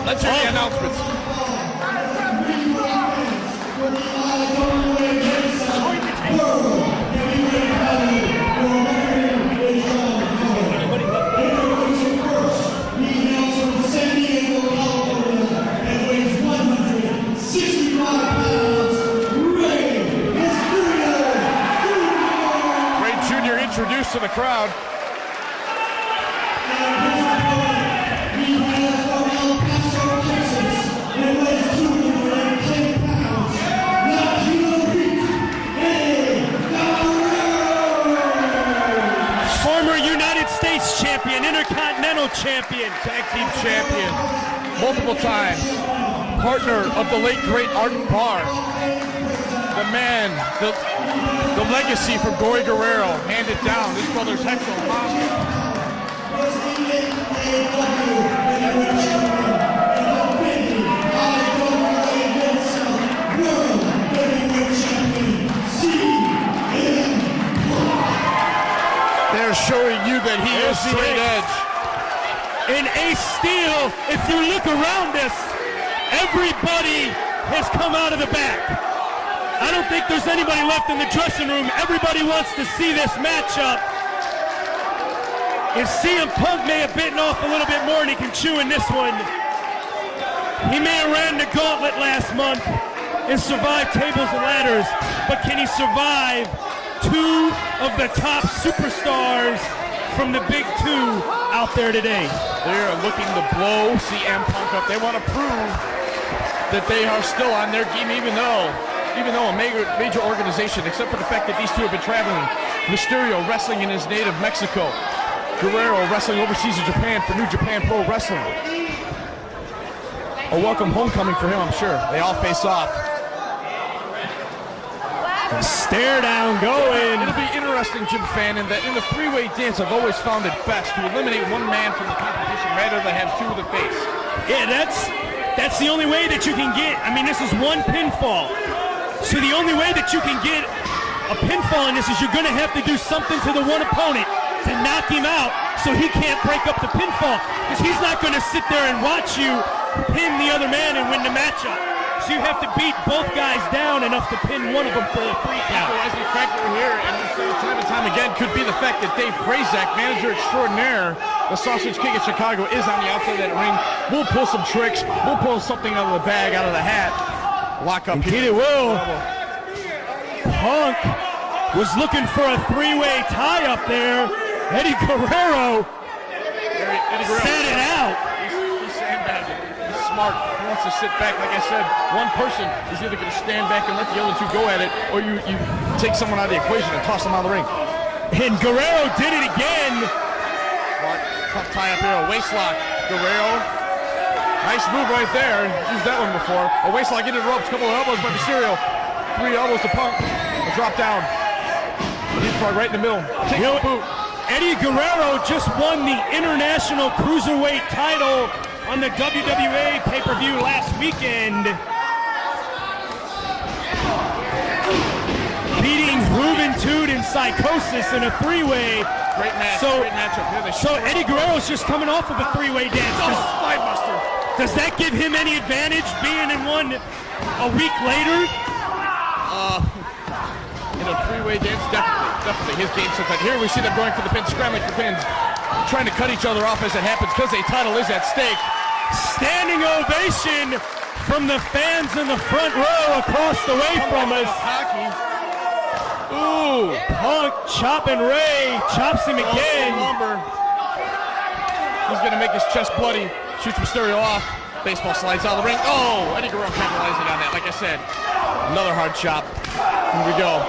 Let's hear the announcements. Ray Jr. introduced to the crowd. Champion, Intercontinental Champion, Tag Team Champion, multiple times, partner of the late great Art Barr, the man, the legacy from Gory Guerrero, handed down, his brother's Hexo They're showing you that he is straight edge. And Ace Steel, if you look around us, everybody has come out of the back. I don't think there's anybody left in the dressing room. Everybody wants to see this matchup. If CM Punk may have bitten off a little bit more than he can chew in this one, he may have ran the gauntlet last month and survived tables and ladders, but can he survive two of the top superstars from the big two out there today? They're looking to blow CM Punk up. They want to prove that they are still on their game, even though a major organization, except for the fact that these two have been traveling. Mysterio wrestling in his native Mexico. Guerrero wrestling overseas in Japan for New Japan Pro Wrestling. A welcome homecoming for him, I'm sure. They all face off. Stare down going. It'll be interesting, Jim Fannin, that in the three-way dance, I've always found it best to eliminate one man from the competition rather than have two of the face. Yeah, that's the only way that you can get. I mean, this is one pinfall. So the only way that you can get a pinfall in this is you're going to have to do something to the one opponent to knock him out so he can't break up the pinfall, because he's not going to sit there and watch you pin the other man and win the matchup. So you have to beat both guys down enough to pin one of them for the 3 count. The factor here, and time and time again, could be the fact that Dave Prazak, manager extraordinaire, the Sausage King of Chicago, is on the outside of that ring. We'll pull some tricks. We'll pull something out of the bag, out of the hat. Lock up here. Indeed it will. Punk was looking for a 3-way tie up there. Eddie Guerrero set it out. He's sandbagging. He's smart. He wants to sit back. Like I said, one person is either going to stand back and let the other two go at it, or you take someone out of the equation and toss them out of the ring. And Guerrero did it again. Smart. Tough tie up here. A waist lock. Guerrero. Nice move right there. Used that one before. A waist lock into the ropes. Couple of elbows by Mysterio. 3 elbows to Punk. A drop down. Deep frog right in the middle. Take the boot. Eddie Guerrero just won the International Cruiserweight title on the WWA pay-per-view last weekend, beating Juventud and Psychosis in a 3-way. Great match. Great matchup. So Eddie Guerrero's just coming off of a 3-way dance. Does that give him any advantage being in one a week later? In a 3-way dance, definitely. His game says that. Here we see them going for the pins, scrambling for pins, trying to cut each other off as it happens because a title is at stake. Standing ovation from the fans in the front row across the way from us. Ooh, Punk chopping Ray, chops him again. He's gonna make his chest bloody, shoots Mysterio off. Baseball slides out of the ring. Oh, Eddie Guerrero capitalizing on that. Like I said, another hard chop. Here we go.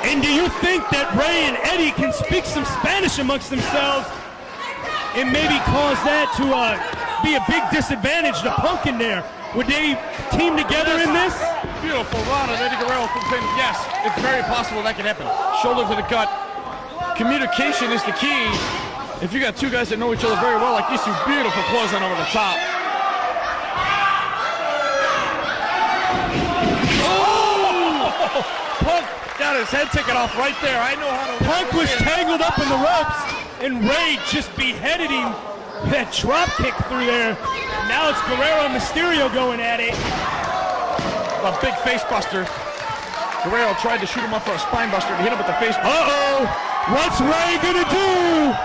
And do you think that Ray and Eddie can speak some Spanish amongst themselves and maybe cause that to be a big disadvantage to Punk in there? Would they team together in this? Beautiful run of Eddie Guerrero from pin. Yes, it's very possible that could happen. Shoulder to the gut. Communication is the key. If you got two guys that know each other very well, like these two, beautiful clothesline over the top. Punk got his head taken off right there. I know how to. Punk was tangled up in the ropes, and Ray just beheaded him That drop kick through there. Now it's Guerrero and Mysterio going at it. A big face buster. Guerrero tried to shoot him up for a spine buster to hit him with the face. Uh-oh! What's Rey gonna do?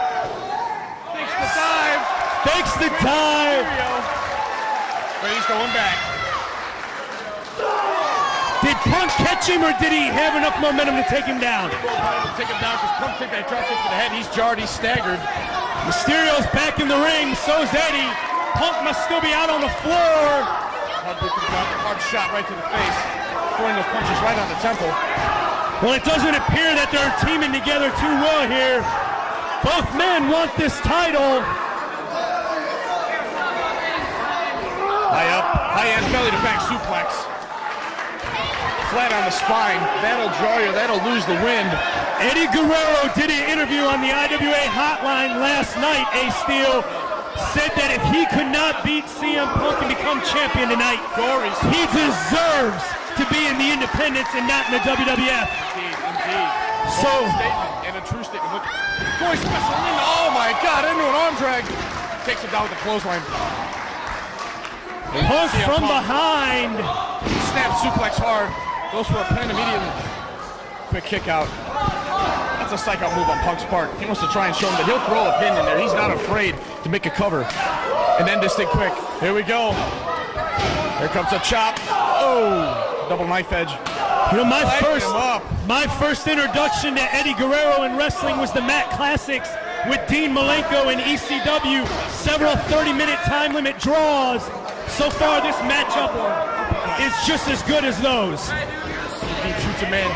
Fakes the dive. Fakes the dive. Rey's going back. Did Punk catch him, or did he have enough momentum to take him down? Take him down because Punk took that drop kick to the head. He's jarred. He's staggered. Mysterio's back in the ring. So's Eddie. Punk must still be out on the floor. Hard shot right to the face. Throwing those punches right on the temple. Well, it doesn't appear that they're teaming together too well here. Both men want this title. High up, high end belly to back suplex. Flat on the spine. That'll draw you, that'll lose the wind. Eddie Guerrero did an interview on the IWA hotline last night, Ace Steel. Said that if he could not beat CM Punk and become champion tonight, he deserves to be in the independents and not in the WWF. Indeed. So, Statement and a true statement. Look, Joy special in. Oh my God! Into an arm drag. Takes him down with the clothesline. Punk from behind. Snap suplex hard. Goes for a pin immediately. Quick kick out. That's a psych out move on Punk's part. He wants to try and show him that he'll throw a pin in there. He's not afraid to make a cover. And end this thing quick. Here we go. Here comes a chop. Oh, double knife edge. You know, my first introduction to Eddie Guerrero in wrestling was the Matt Classics with Dean Malenko and ECW. Several 30-minute time limit draws. So far, this matchup is just as good as those. Deep shoots him in.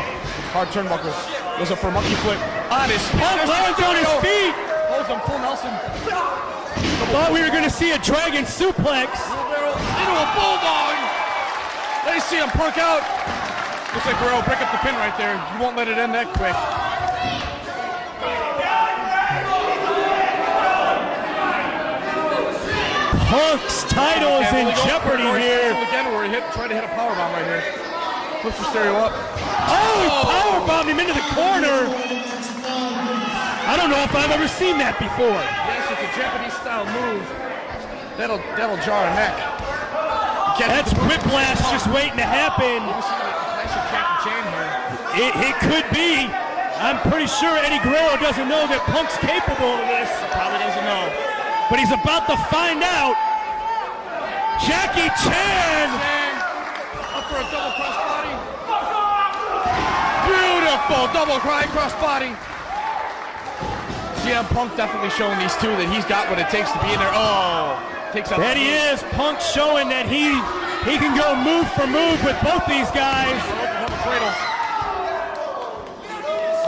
Hard turnbuckle. Goes up for a monkey flip. On his feet. Lands on his feet. Holds him full Nelson. Thought we were going to see a dragon suplex. Into a bulldog. They see him perk out. Looks like Guerrero break up the pin right there. You won't let it end that quick. Punk's title is in jeopardy here. Again, where he tried to hit a powerbomb right here. Flips Mysterio up. Oh, he powerbombed him into the corner. I don't know if I've ever seen that before. Yes, it's a Japanese-style move. That'll jar a neck. That's whiplash just waiting to happen. It could be. I'm pretty sure Eddie Guerrero doesn't know that Punk's capable of this. Probably doesn't know. But he's about to find out. Jackie Chan. Up for a double crossbody. Beautiful double crossbody. CM Punk definitely showing these two that he's got what it takes to be in there. Oh, takes out. And he is. Punk showing that he can go move for move with both these guys.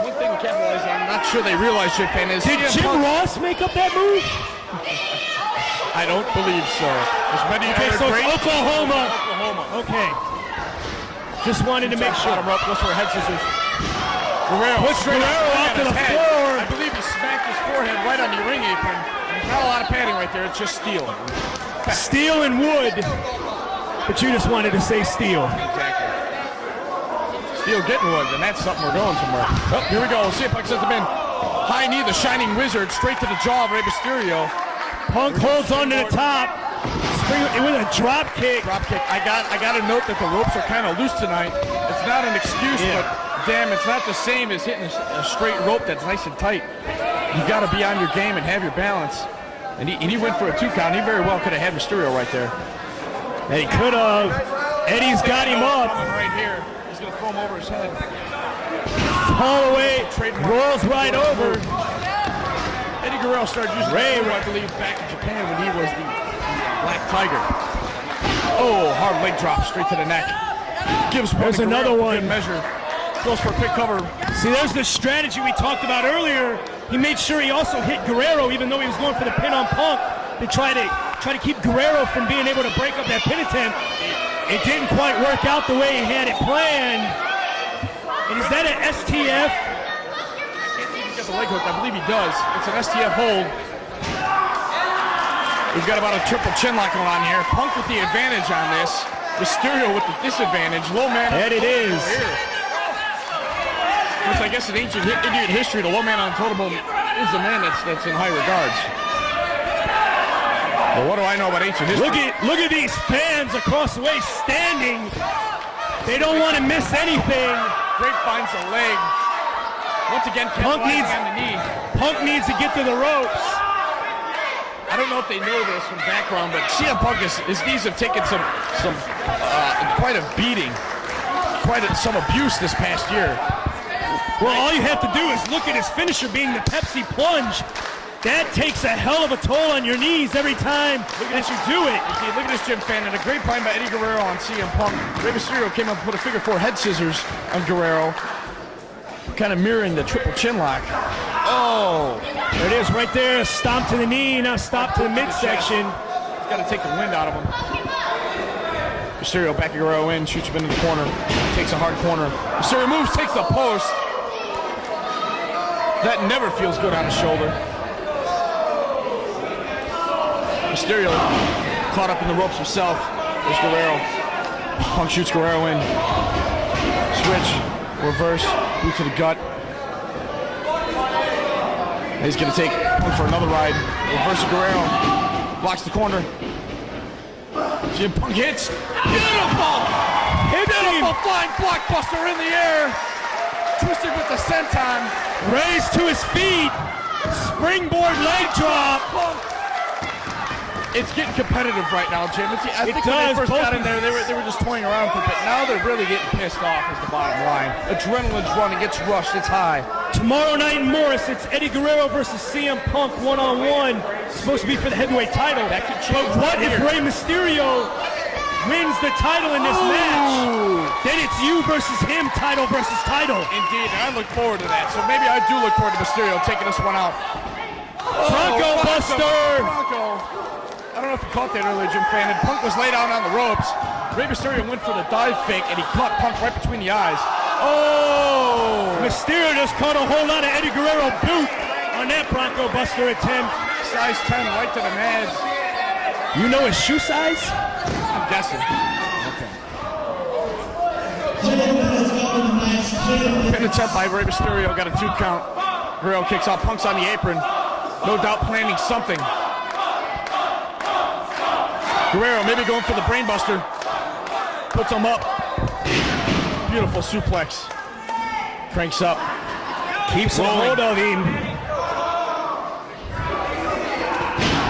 One thing to capitalize on, I'm not sure they realize, Japan, is did Jim Ross make up that move? I don't believe so. Okay, so it's Oklahoma. Okay. Just wanted to make sure. Bottom rope, goes for a head scissors. Guerrero puts Guerrero out to the floor. I believe he smacked his forehead right on the ring apron. There's not a lot of padding right there. It's just steel. Steel and wood. But you just wanted to say steel. Exactly. Steel getting wood, and that's something we're going somewhere. Oh, here we go. See if Punk sends him in. High knee, the Shining Wizard, straight to the jaw of Rey Mysterio. Punk holds on to the top. It was a drop kick. I got to note that the ropes are kind of loose tonight. It's not an excuse, but damn, it's not the same as hitting a straight rope that's nice and tight. You've got to be on your game and have your balance. And he went for a 2 count. He very well could have had Mysterio right there. And he could have. Eddie's got him up. Right here. He's going to throw him over his head. Fall away. Rolls right over. Eddie Guerrero started using Rey, I believe, back in Japan when he was the Black Tiger. Oh, hard leg drop straight to the neck. Gives There's another one. Good measure. Goes for a quick cover. See, there's the strategy we talked about earlier. He made sure he also hit Guerrero, even though he was going for the pin on Punk, to try to keep Guerrero from being able to break up that pin attempt. It didn't quite work out the way he had it planned. And is that an STF? The leg hook, I believe he does. It's an STF hold. We've got about a triple chin lock going on here. Punk with the advantage on this. Mysterio with the disadvantage. Low man. And it is. Which I guess in ancient Indian history, the low man on totem pole is a man that's in high regards. Well, what do I know about ancient history? Look at these fans across the way standing. They don't want to miss anything. Great finds the leg. Once again, Punk on the knee. needs to get to the ropes. I don't know if they know this from background, but CM Punk, his knees have taken quite a beating, some abuse this past year. Well, all you have to do is look at his finisher being the Pepsi plunge. That takes a hell of a toll on your knees every time that you do it. Okay, look at this, Jim Fan, and a great find by Eddie Guerrero on CM Punk. Rey Mysterio came up and put a figure 4 head scissors on Guerrero, kind of mirroring the triple chin lock. Oh, there it is right there. Stomp to the knee, now stop to the midsection. He's got to take the wind out of him. Mysterio backing Guerrero in, shoots him into the corner, takes a hard corner. Mysterio moves, takes the post. That never feels good on his shoulder. Mysterio caught up in the ropes himself. There's Guerrero. Punk shoots Guerrero in. Switch, reverse, boot to the gut. He's going to take Punk for another ride. Reverse of Guerrero. Blocks the corner. CM Punk hits. Beautiful! Beautiful flying blockbuster in the air. Twisted with the senton. Raised to his feet. Springboard leg drop. It's getting competitive right now, Jim. I think when they first got in there, they were just toying around for a bit. Now they're really getting pissed off is the bottom line. Adrenaline's running, it's rushed, it's high. Tomorrow night in Morris, it's Eddie Guerrero versus CM Punk one-on-one. Supposed to be for the heavyweight title. That could change. But what if Rey Mysterio wins the title in this match? Then it's you versus him, title versus title. Indeed, and I look forward to that. So maybe I do look forward to Mysterio taking this one out. Bronco Buster! Bronco. I don't know if you caught that earlier, Jim Fan. And Punk was laid out on the ropes. Rey Mysterio went for the dive fake, and he caught Punk right between the eyes. Oh! Mysterio just caught a whole lot of Eddie Guerrero boot on that Bronco Buster attempt. Size 10 right to the nads. You know his shoe size? I'm guessing. Okay. Pin attempt by Rey Mysterio. Got a 2 count. Guerrero kicks out. Punk's on the apron. No doubt planning something. Guerrero maybe going for the brainbuster. Puts him up. Beautiful suplex. Cranks up. Keeps a hold of him.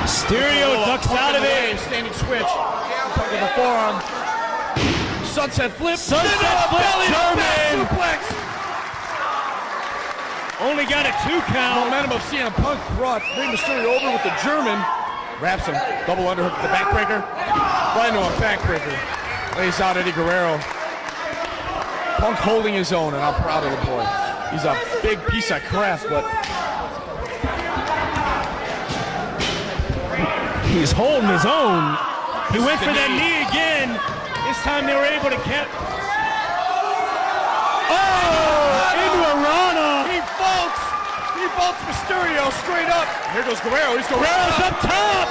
Mysterio ducks out of it. Standing switch. Punk with the forearm. Sunset flip. Sunset flip. German. Suplex. Only got a 2 count. Momentum of CM Punk brought Rey Mysterio over with the German. Wraps him. Double underhook with the backbreaker. Right into a backbreaker. Lays out Eddie Guerrero. Punk holding his own, and I'm proud of the boy. He's a big piece of crap, but he's holding his own. He went for that knee again. This time they were able to catch. Oh! Into a Rana. He bolts Mysterio straight up. Here goes Guerrero. He's going Guerrero's up top.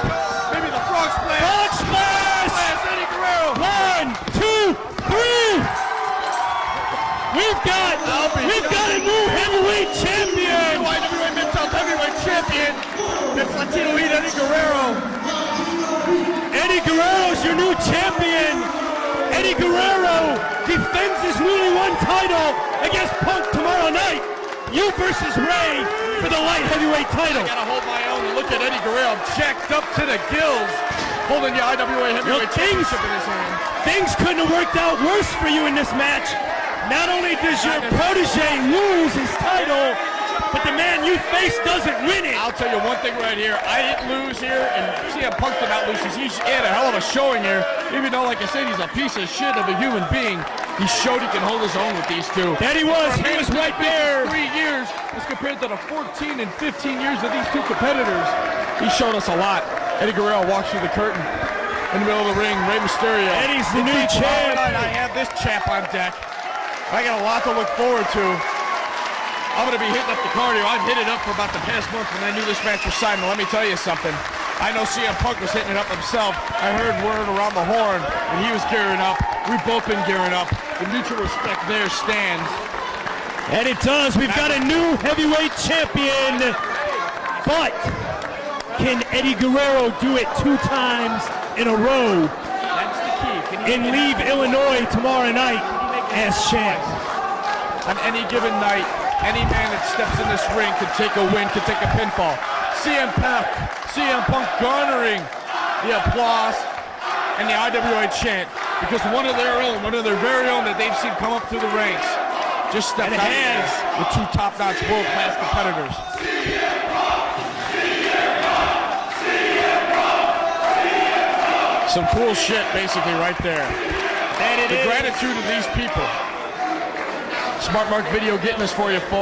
Maybe the frog splash. Frog splash. Eddie Guerrero. 1, 2, 3. We've got a new heavyweight champion. New IWA Mid-South heavyweight champion. It's Latino Heat Eddie Guerrero. Eddie Guerrero's your new champion. Eddie Guerrero defends his newly won title against Punk tomorrow night. You versus Rey for the light heavyweight title. I gotta hold my own and look at Eddie Guerrero jacked up to the gills, holding the IWA heavyweight championship in his hand. Things couldn't have worked out worse for you in this match. Not only does your protege lose his title, but the man you face doesn't win it. I'll tell you one thing right here. I didn't lose here, and CM Punk did not lose. He had a hell of a showing here. Even though, like I said, he's a piece of shit of a human being, he showed he can hold his own with these two. That he was. He was right there. 3 years as compared to the 14 and 15 years of these two competitors. He showed us a lot. Eddie Guerrero walks through the curtain. In the middle of the ring, Rey Mysterio. Eddie's the new champ. I have this champ on deck. I got a lot to look forward to. I'm going to be hitting up the cardio. I've hit it up for about the past month when I knew this match was signed. And let me tell you something. I know CM Punk was hitting it up himself. I heard word around the horn, and he was gearing up. We've both been gearing up. The mutual respect there stands. And it does. We've got a new heavyweight champion. But can Eddie Guerrero do it 2 times in a row That's the key. Can he and make it leave happen? Illinois tomorrow night as champ? On any given night, any man that steps in this ring could take a win, could take a pinfall. CM Punk garnering the applause and the IWA chant because one of their own, one of their very own that they've seen come up through the ranks just stepped out with 2 top-notch world-class competitors. Some cool shit basically right there. That it The is. gratitude of these people. Smart Mark Video getting this for you, folks.